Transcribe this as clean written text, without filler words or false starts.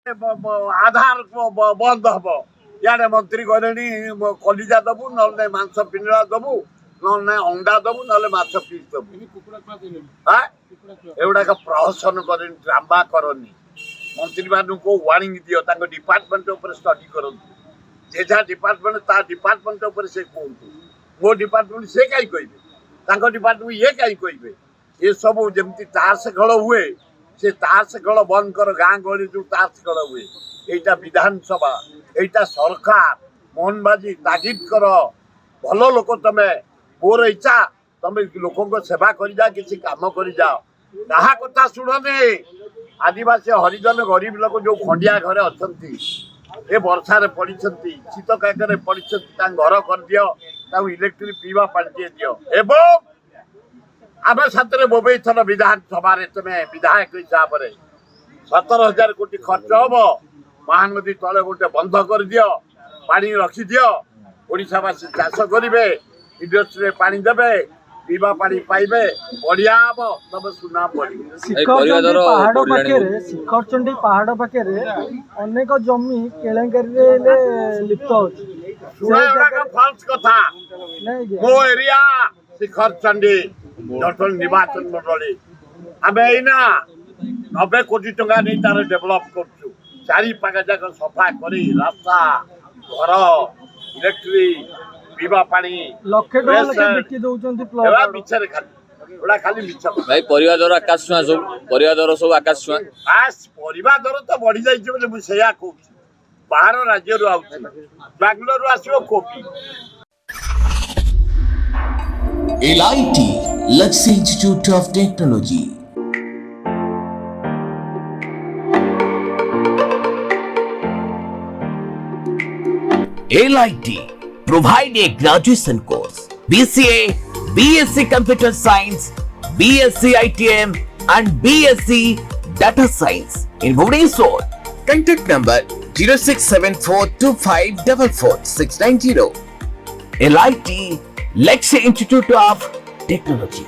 आधार बंद हम इे मंत्री कहले कलिजा दबु ना मांस पिंडा दबु ना अंडा दबु ना माछ पीस दबु एगुड़ाक प्रहसन कर ड्रामा करनी मंत्री मान को वार्निंग दियो डिपार्टमेंट स्टडी करूँ जेजा डिपार्टमेंट ता डिपार्टमेंट से कहतु मो डिपार्टमेंट से कहीं कहे डिपार्टमेंट ये कहीं कहे ये सब जमी ताश खेल हुए से ताश खेल बंद कर गाँ गहली जो ताश खेल हुए यहाँ विधानसभा यहाँ सरकार मोहन बाजी तागिद कर भल लोक तमें मोर इच्छा तुम लोक सेवा कर किसी कम कर जाओ कहा कथा शुणने आदिवासी हरिजन गरीब लोक जो खंडिया घरे अच्छा ए वर्षार पड़ी शीत काकर पड़ी घर कर दियो इलेक्ट्रिक पीवा पानी दियो एवं आम साथ बोबई थर विधानसभा तुम्हें विधायक हिसाब से 17,000 कोटी खर्च हम महानदी तले गोटे बंध कर दियो पानी रखी दियो ओडिशावासी चाष करेंगे इंडस्ट्री पानी देवे पीवा पानी पाइबे बढ़िया हम तब सुना पड़ी शिखरचंडी पहाड़ पाखे अनेक जमी केलेंकारी लिप्त फल्स कथा मो एरिया शिखरचंडी जटल निर्वाचन मंडली आम यहीना 90 कोटी टंका नहीं तार डेभलप करूँ चारि पाखा जाक सफा कर रास्ता घर इलेक्ट्रिक पीवा पानी मिछरे खाली मिछ भाई परिवा दर आकाश छुआ सब परिवा दर सब आकाश छुआ परिवा दर तो बढ़ी जाइए मुझे कहूँ बाहर राज्य बांग्लोर आसो copy LIT Luxury Institute of Technology. LIT provide a graduation course BCA, BSc Computer Science, BSc ITM and BSc Data Science in Bhubaneswar. Contact number 067425444690. LIT Luxury Institute of Technology.